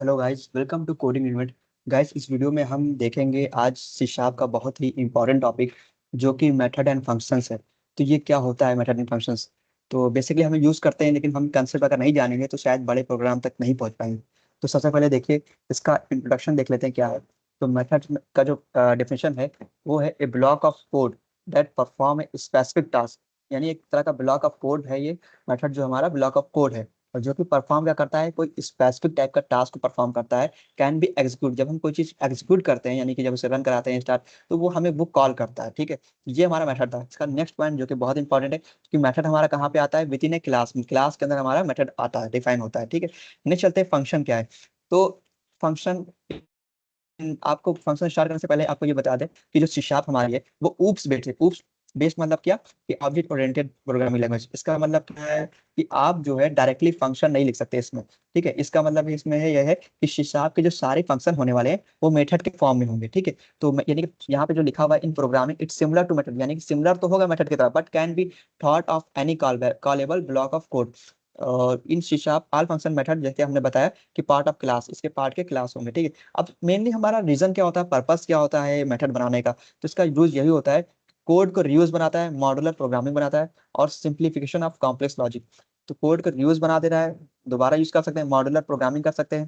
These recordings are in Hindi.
Hello guys, welcome to coding event. Guys, इस वीडियो में हम देखेंगे आज सी शार्प का बहुत ही इंपॉर्टेंट टॉपिक जो कि मेथड एंड फंक्शंस है। तो ये क्या होता है मेथड एंड फंक्शंस? तो बेसिकली हम यूज़ करते हैं, लेकिन हम कंसेप्ट अगर नहीं जानेंगे तो शायद बड़े प्रोग्राम तक नहीं पहुंच पाएंगे। तो सबसे पहले देखिए, इसका इंट्रोडक्शन देख लेते हैं क्या है। तो मेथड का जो डेफिनेशन है वो है a block of code that perform a specific task. यानी एक तरह का ब्लॉक ऑफ कोड है ये। मेथड जो हमारा ब्लॉक ऑफ कोड है और जो कि परफॉर्म क्या करता है, कोई स्पेसिफिक टाइप का टास्क को परफॉर्म करता है। कैन बी एग्जीक्यूट, जब हम कोई चीज एग्जीक्यूट करते हैं यानी कि जब उसे रन कराते हैं स्टार्ट, तो वो हमें वो कॉल करता है। ठीक है, ये हमारा मेथड था। इसका नेक्स्ट पॉइंट जो कि बहुत इंपॉर्टेंट है कि मेथड हमारा कहाँ पे आता है, विद इन ए क्लास में। क्लास के अंदर हमारा मेथड आता है, डिफाइन होता है। ठीक है, नेक्स्ट चलते हैं फंक्शन क्या है। तो फंक्शन, आपको फंक्शन स्टार्ट करने से पहले आपको ये बता दें कि जो सी शार्प हमारी है वो ऊप्स बेस्ड है। ऊप्स बेस्ड मतलब क्या, कि ऑब्जेक्ट ओरिएंटेड प्रोग्रामिंग लैंग्वेज। इसका मतलब क्या है कि आप जो है डायरेक्टली फंक्शन नहीं लिख सकते इसमें। ठीक है, इसका मतलब इसमें है यह है कि सी शार्प के जो सारे फंक्शन होने वाले हैं वो मेथड के फॉर्म में होंगे। ठीक है, तो यानी कि यहाँ पे जो लिखा हुआ है in programming it's similar to method, यानी कि सिमिलर तो होगा मेथड की तरह, but can be thought of any callable block of code. और in C sharp all function method, जैसे हमने बताया कि पार्ट ऑफ क्लास, इसके पार्ट के क्लास होंगे। ठीक है, अब मेनली हमारा रीजन क्या होता है, पर्पस क्या होता है मेथड बनाने का। तो इसका यूज यही होता है, कोड को रियूज बनाता है, मॉड्यूलर प्रोग्रामिंग बनाता है, और सिंप्लीफिकेशन ऑफ कॉम्प्लेक्स लॉजिक। तो कोड को रियूज बना दे रहा है, दोबारा यूज कर सकते हैं, मॉड्यूलर प्रोग्रामिंग कर सकते हैं।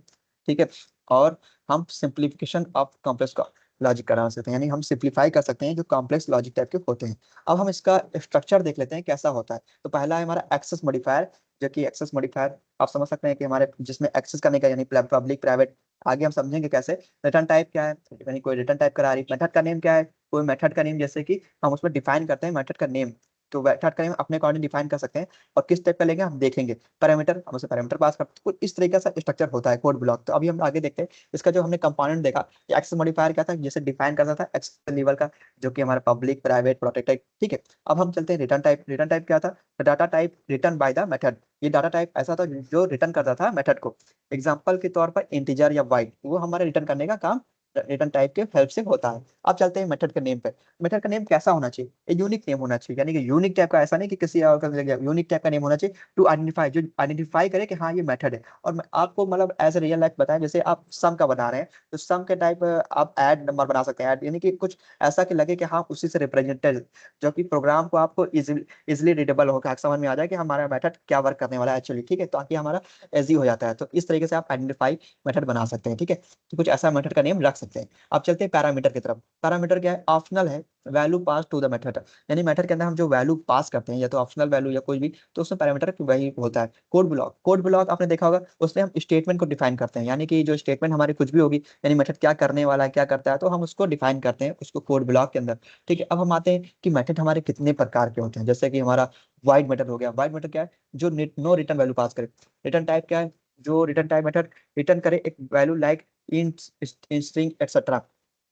ठीक है, और हम सिंप्लीफिकेशन ऑफ कॉम्प्लेक्स लॉजिक करा सकते हैं, यानी हम सिंप्लीफाई कर सकते हैं जो कॉम्प्लेक्स लॉजिक टाइप के होते हैं। अब हम इसका स्ट्रक्चर देख लेते हैं कैसा होता है। तो पहला है हमारा एक्सेस मॉडिफायर, जो कि एक्सेस मॉडिफायर आप समझ सकते हैं कि हमारे जिसमें एक्सेस करने का, यानी पब्लिक प्राइवेट। आगे हम समझेंगे कैसे। रिटर्न टाइप क्या है, यानी कोई रिटर्न टाइप करा रही। मेथड का नेम क्या है, कोई मेथड का नेम, जैसे कि हम उसमें डिफाइन करते हैं मेथड का नेम। तो मेथड का नेम अपने अकॉर्डिंग डिफाइन कर सकते हैं, और किस टाइप का लेंगे हम देखेंगे। पैरामीटर, हम उसे पैरामीटर पास करते हैं। कुछ इस तरीके का स्ट्रक्चर होता है कोड ब्लॉक। तो अभी हम आगे देखते हैं इसका जो हमने कंपोनेंट देखा। एक्सेस मॉडिफायर क्या था, जैसे डिफाइन करता था एक्सेस लेवल का, जो कि हमारा पब्लिक प्राइवेट प्रोटेक्टेड। ठीक है, अब हम चलते हैं रिटर्न टाइप। रिटर्न टाइप क्या था, data type return by the method. ये डाटा टाइप ऐसा था जो रिटर्न करता था मेथड को। एग्जाम्पल के तौर पर इंटीजर या वाइड, वो हमारे रिटर्न करने का काम रिटर्न टाइप के हेल्प से होता है। अब चलते हैं मेथड के नेम पे। मेथड का नेम कैसा होना चाहिए, एक यूनिक नेम होना चाहिए, यानी कि यूनिक टाइप का, ऐसा नहीं कि किसी और का लग गया। यूनिक टाइप का नेम होना चाहिए टू आइडेंटिफाई, जो आइडेंटिफाई करे कि हाँ ये मेथड है। और मैं आपको मतलब एज ए रियल लाइफ बताएं, जैसे आप सम का बना रहे हैं, तो सम के टाइप आप ऐड नंबर बना सकते हैं। ऐड यानी कि कुछ ऐसा कि लगे कि हाँ उसी से रिप्रेजेंटेड, जो कि प्रोग्राम को आपको इजिली रीडेबल होगा, समझ में आ जाए कि हमारा मेथड क्या वर्क करने वाला है एक्चुअली। ठीक है, ताकि हमारा इजी हो जाता है। तो इस तरीके से आप आइडेंटिफाई मेथड बना सकते हैं। ठीक है, तो कुछ ऐसा मेथड का नेम रख सकते हैं। अब चलते हैं पैरामीटर की तरफ। पैरामीटर क्या है, ऑप्शनल है value pass to the method. यानी मेथड के अंदर हम जो वैल्यू पास करते हैं, या तो ऑप्शनल वैल्यू या कोई भी, तो उसमें पैरामीटर वही होता है। कोड ब्लॉक, कोड ब्लॉक आपने देखा होगा, उसमें हम स्टेटमेंट को डिफाइन करते हैं, यानी कि जो स्टेटमेंट हमारी कुछ भी होगी, यानी मेथड क्या करने वाला है, क्या करता है, तो हम उसको डिफाइन करते हैं उसको कोड ब्लॉक के अंदर। ठीक है, अब हम आते हैं कि मेथड हमारे कितने प्रकार के होते हैं। जैसे कि हमारा वाइड मेथड हो गया। वाइड मेथड क्या है, जो नो रिटर्न वैल्यू पास करे। रिटर्न टाइप क्या है, जो रिटर्न टाइप मेथड रिटर्न करे एक value like int, string etcetera,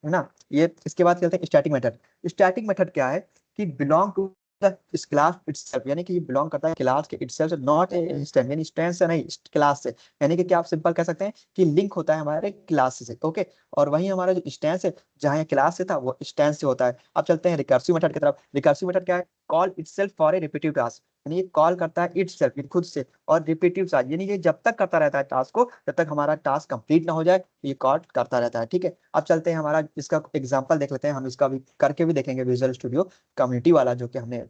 है ना। ये इसके बाद चलते हैं स्टैटिक मेथड। स्टैटिक मेथड क्या है कि बिलोंग टू द इस क्लास इटसेल्फ, यानी कि ये बिलोंग करता है क्लास के इटसेल्फ, नॉट ए इंस्टेंस, यानी इंस्टेंस से नहीं, क्लास से। यानी कि क्या आप सिंपल कह सकते हैं कि लिंक होता है हमारे क्लास से। ओके, और वही हमारा जो इंस्टेंस है, जहाँ क्लास से था वो इंस्टेंस से होता है। अब चलते हैं रिकर्सिव मेथड की तरफ। रिकर्सिव मेथड क्या है, call itself for a repetitive task, यानी ये कॉल करता है इटसेल्फ, खुद से, और रिपीटिव टास्क, यानी ये जब तक करता रहता है टास्क को, जब तक हमारा टास्क कंप्लीट ना हो जाए, ये कॉल करता रहता है। ठीक है, अब चलते हैं हमारा इसका एग्जांपल देख लेते हैं। हम इसका भी करके भी देखेंगे, विजुअल स्टूडियो कम्युनिटी वाला, जो कि हमने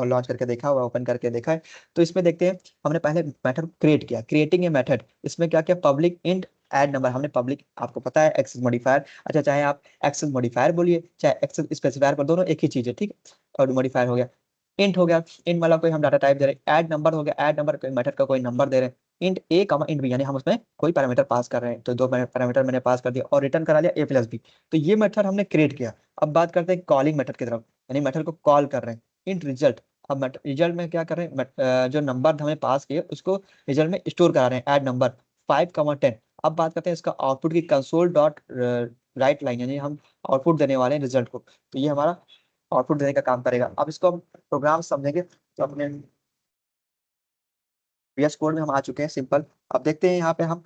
लॉन्च करके देखा हुआ, ओपन करके देखा है। तो इसमें देखते हैं, हमने पहले मेथड क्रिएट किया, क्रिएटिंग ए मेथड। इसमें क्या क्या, पब्लिक इंट ऐड नंबर। हमने पब्लिक, आपको पता है एक्सेस मॉडिफायर, अच्छा चाहे आप एक्सेस मॉडिफायर बोलिए चाहे एक्सेस स्पेसिफायर, पर दोनों एक ही चीज है। ठीक है, और मॉडिफायर हो गया, इंट हो गया। इंट मतलब कोई हम डाटा टाइप दे रहे हैं। ऐड नंबर हो गया, ऐड नंबर कोई मेथड का कोई नंबर दे रहे हैं। इंट ए कमा इंट बी, यानी हम उसमें कोई पैरामीटर पास कर रहे हैं, तो दो पैरामीटर मैंने पास कर दिया और रिटर्न करा लिया ए प्लस बी। तो ये मेथड हमने क्रिएट किया। अब बात करते हैं कॉलिंग मेथड की तरफ, यानी मेथड को कॉल कर रहे हैं। इंट रिजल्ट, अब रिजल्ट में क्या कर रहे हैं, जो नंबर हमने पास किए उसको रिजल्ट में स्टोर करा रहे हैं। Add number 5, 10। अब बात करते हैं इसका आउटपुट की, कंसोल डॉट राइट लाइन, यानी हम आउटपुट देने वाले हैं रिजल्ट को। तो ये हमारा आउटपुट देने का काम करेगा। अब इसको हम प्रोग्राम समझेंगे, तो अपने VS कोड में हम आ चुके हैं सिंपल। अब देखते हैं यहाँ पे हम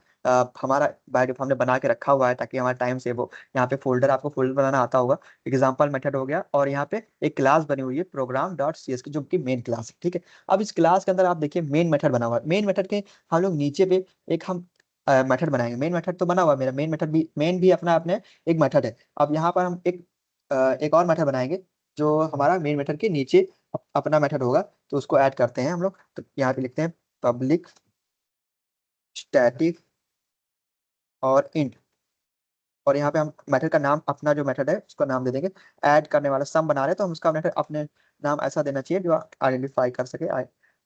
हमारा बाय डिफॉल्ट हमने बना के रखा हुआ है ताकि हमारा टाइम सेव हो। यहाँ पे फोल्डर, आपको फोल्डर बनाना आता होगा। एग्जाम्पल मेथड हो गया, और यहाँ पे एक क्लास बनी हुई है प्रोग्राम डॉट सी एस की, जो कि मेन क्लास है। ठीक है, अब इस क्लास के अंदर आप देखिए मेन मेथड बना हुआ है। मेन मेथड के हम लोग नीचे पे एक हम मेथड बनाएंगे। मेन मेथड तो बना हुआ है मेरा, मेन भी अपना अपने एक मेथड है। अब यहाँ पर हम एक और मेथड बनाएंगे जो हमारा मेन मेथड के नीचे अपना मेथड होगा, तो उसको ऐड करते हैं हम लोग। तो यहाँ पे लिखते हैं पब्लिक स्टैटिक और इंट, और यहाँ पे हम मेथड का नाम, अपना जो मेथड है उसका नाम दे देंगे। ऐड करने वाला सम बना रहे हैं तो हम उसका मेथड अपने नाम ऐसा देना चाहिए जो आइडेंटिफाई कर सके,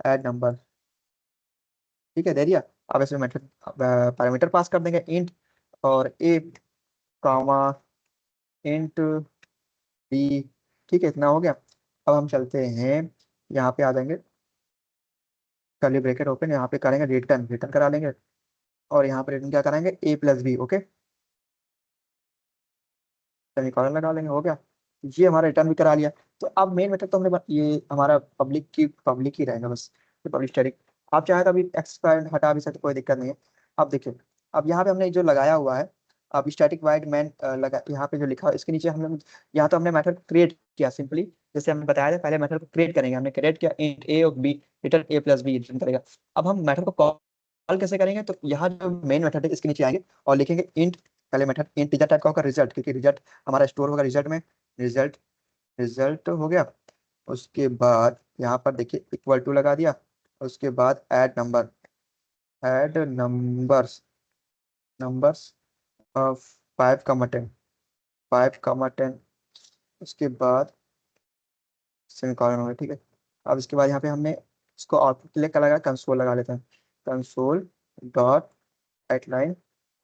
ऐड नंबर। ठीक है, दे दिया। अब इसमें मेथड पैरामीटर पास कर देंगे इंट और ए कामा इंट बी। ठीक है, इतना हो गया। अब हम चलते हैं, यहाँ पे आ जाएंगे, कर्ली ब्रैकेट ओपन, यहाँ पे करेंगे रिटर्न, रिटर्न करा लेंगे। और यहाँ पे रिटर्न क्या कराएंगे, ए प्लस बी। ओके, सेमीकोलन लगा लेंगे, हो गया। ये हमारा रिटर्न भी करा लिया। तो अब मेन मेथड तो हमने ये हमारा पब्लिक ही रहेगा बस, ये पब्लिक स्टैटिक। आप चाहे तो अभी एक्सपायर हटा भी सकते, कोई दिक्कत नहीं है। अब देखिए, अब यहाँ पे हमने जो लगाया हुआ है, अब स्टैटिक वाइड मैन लगा, यहाँ पे जो लिखा है इसके नीचे हमने, यहाँ तो हमने मेथड क्रिएट किया सिंपली, जैसे हमने बताया था पहले मेथड को क्रिएट करेंगे, हमने क्रिएट किया इंट ए और बी, रिटर्न ए प्लस बी रिटर्न करेगा। अब हम मेथड को कॉल कैसे करेंगे, तो यहाँ जो मेन मेथड है इसके नीचे आएंगे और लिखेंगे इंट, पहले मेथड इंटीजर टाइप का होगा रिजल्ट, क्योंकि रिजल्ट हमारा स्टोर होगा रिजल्ट में। रिजल्ट, रिजल्ट हो गया। उसके बाद यहाँ पर देखिए इक्वल टू लगा दिया। उसके बाद add number, add numbers, numbers of 5, 5, 10। उसके बाद सेमीकोलन हो गया। ठीक है, अब इसके बाद यहाँ पे हमने इसको आउटपुट के लिए क्या लगा, कंसोल लगा लेते हैं, कंसोल डॉट राइट।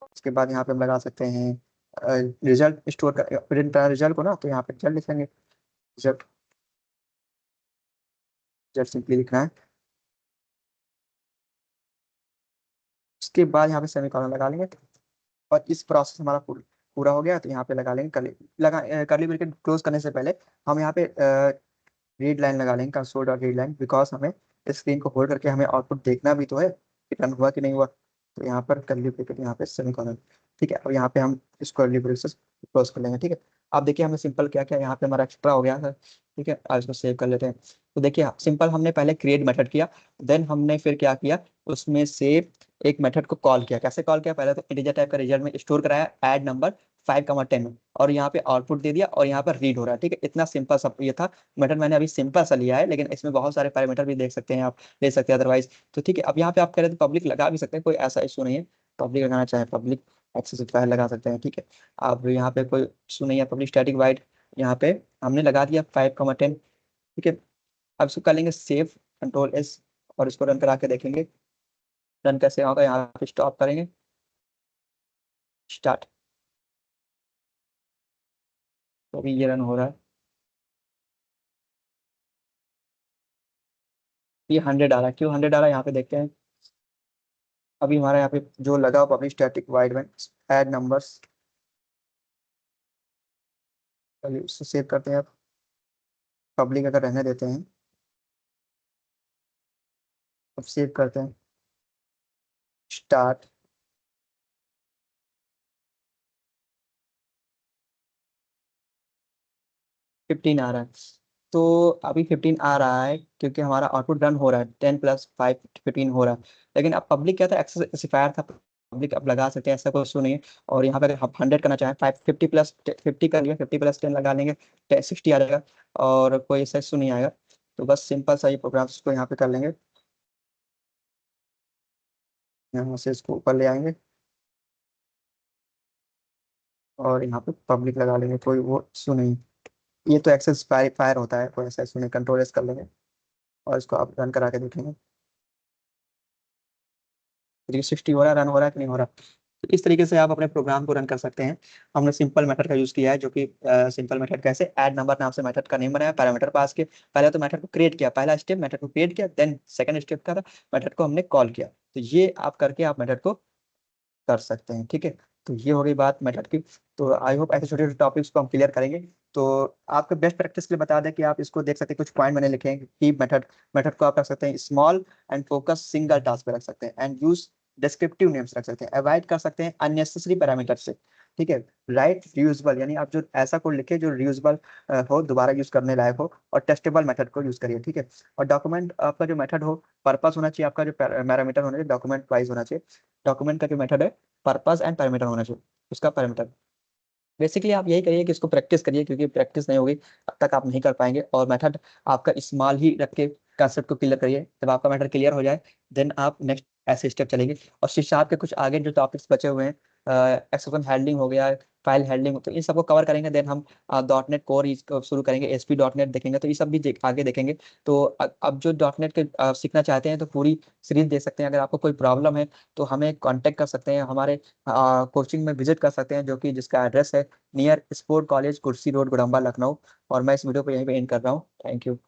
उसके बाद यहाँ पे हम लगा सकते हैं रिजल्ट स्टोर कर, प्रिंट करना रिजल्ट को ना, तो यहाँ पे रिजल्ट लिखेंगे, रिजल्ट, रिजल्ट सिंपली लिखना है। उसके बाद यहाँ पे सेमीकोलन लगा लेंगे। और इस प्रोसेस हमारा पूरा हो गया, तो यहाँ पे लगा लेंगे करली ब्रैकेट क्लोज करने से पहले हम यहाँ पे रीड लाइन लगा लेंगे, console dot read line, because हमें स्क्रीन को होल्ड करके हमें आउटपुट देखना भी तो है कि रन हुआ कि नहीं हुआ। तो यहाँ पर कर्ली ब्रैकेट, यहाँ पे सेमीकोलन। ठीक है, अब यहाँ पे हम इसको कर्ली ब्रैकेट से क्लोज कर लेंगे। ठीक है, अब देखिए हमने सिंपल क्या किया, यहाँ पे हमारा एक्स्ट्रा हो गया है। ठीक है, अब इसको सेव कर लेते हैं। तो देखिए सिंपल हमने पहले क्रिएट मेथड किया, देन हमने फिर क्या किया, उसमें से एक मेथड को कॉल किया। कैसे कॉल किया, पहले तो इंटीजर टाइप का रिजल्ट में स्टोर कराया ऐड नंबर 5, 10, और यहाँ पे आउटपुट दे दिया और यहाँ पर रीड हो रहा है। ठीक है, इतना सिंपल सब ये था मेथड। मैंने अभी सिंपल सा लिया है, लेकिन इसमें बहुत सारे पैरामीटर भी देख सकते हैं आप, ले सकते हैं अदरवाइज। तो ठीक है, अब यहाँ पे आप कह रहे थे पब्लिक लगा भी सकते हैं, कोई ऐसा इशू नहीं है। पब्लिक लगाना चाहे पब्लिक एक्सेसिफायर लगा सकते हैं। ठीक है, अब यहाँ पे कोई इशू नहीं है, पब्लिक स्टैटिक वाइड यहाँ पे हमने लगा दिया 5, 10। ठीक है, अब इसको कर लेंगे सेव, कंट्रोल S, और इसको रन करा के देखेंगे रन कैसे होगा। यहाँ पे स्टॉप करेंगे, स्टार्ट, तो अभी ये रन हो रहा है। ये 100 आ रहा है, क्यों 100 आ रहा है यहाँ पे देखते हैं। अभी हमारा यहाँ पे जो लगा पब्लिक स्टैटिक वाइड में ऐड नंबर्स, चलिए उसको सेव करते हैं। पब्लिक अगर रहने देते हैं, अब सेव करते हैं, स्टार्ट। 15 आ रहा है, तो अभी 15 आ रहा है क्योंकि हमारा आउटपुट रन हो रहा है, 10 + 5 15 हो रहा है। लेकिन अब पब्लिक क्या था, एक्सेसिफायर था, पब्लिक अब लगा सकते हैं, ऐसा कोई इशू नहीं है। और यहाँ पे अगर हम 100 करना चाहें, 50 + 50 कर लिया, 50 + 10 लगा लेंगे, 60 आ जाएगा, और कोई ऐसा इशू नहीं आएगा। तो बस सिंपल सा ये प्रोग्राम को यहाँ पे कर लेंगे, यहाँ से इसको ऊपर ले आएंगे और यहाँ पे पब्लिक लगा लेंगे, कोई वो इशू नहीं। ये तो एक्सेस फायर होता है, कोई ऐसा इशू नहीं, कंट्रोल S कर लेंगे और इसको आप रन करा के देखेंगे 360 हो रहा है, रन हो रहा है कि नहीं हो रहा। तो इस तरीके से आप अपने प्रोग्राम को रन कर सकते हैं। हमने सिंपल मेथड का यूज किया है, जो कि सिंपल मेथड कैसे, ऐड नंबर नाम से मेथड का नेम बनाया, पैरामीटर पास किया, पहले तो मेथड को क्रिएट किया, पहला स्टेप मेथड को क्रिएट किया, देन सेकंड स्टेप क्या था, मेथड को हमने कॉल किया। तो ये आप करके आप मेथड को कर सकते हैं। ठीक है, तो ये हो गई बात मेथड की। तो आई होप ऐसे छोटे छोटे टॉपिक्स को हम क्लियर करेंगे। तो आपके बेस्ट प्रैक्टिस के लिए बता दें कि आप इसको देख सकते हैं, कुछ पॉइंट मैंने लिखे हैं कि मेथड मेथड को आप रख सकते हैं small and focus single task पे रख सकते हैं, एंड यूज डिस्क्रिप्टिव नेम्स रख सकते हैं, अवॉइड कर सकते हैं अननेसेसरी पैरामीटर से। ठीक है। राइट रियूजेबल यानी आप जो ऐसा कोड लिखे जो रियूजेबल हो, दोबारा यूज करने लायक हो, और टेस्टेबल मेथड को यूज करिए। ठीक है। और डॉक्यूमेंट आपका जो मेथड हो, पर्पस होना चाहिए आपका, जो पैरामीटर होना चाहिए डॉक्यूमेंट वाइज होना चाहिए। डॉक्यूमेंट का जो मेथड है पर्पस एंड पैरामीटर होना चाहिए, उसका पैरामीटर। बेसिकली आप यही करिए कि इसको प्रैक्टिस करिए, क्योंकि प्रैक्टिस नहीं होगी अब तक आप नहीं कर पाएंगे। और मेथड आपका स्मॉल ही रख के कंसेप्ट को क्लियर करिए। जब आपका मेथड क्लियर हो जाए देन आप नेक्स्ट ऐसे स्टेप चलेंगे। और C# के कुछ आगे जो टॉपिक्स बचे हुए हैं, एक्सेप्शन हैंडलिंग हो गया, फाइल हैंडलिंग, तो इन सबको कवर करेंगे। देन हम .NET कोर शुरू करेंगे, ASP.NET देखेंगे, तो ये सब भी आगे देखेंगे। तो अब जो .NET के सीखना चाहते हैं तो पूरी सीरीज देख सकते हैं। अगर आपको कोई प्रॉब्लम है तो हमें कांटेक्ट कर सकते हैं, हमारे कोचिंग में विजिट कर सकते हैं, जो कि जिसका एड्रेस है नियर स्पोर्ट कॉलेज, कुर्सी रोड, गुड़म्बा, लखनऊ। और मैं इस वीडियो को यहीं पे एंड कर रहा हूँ। Thank you.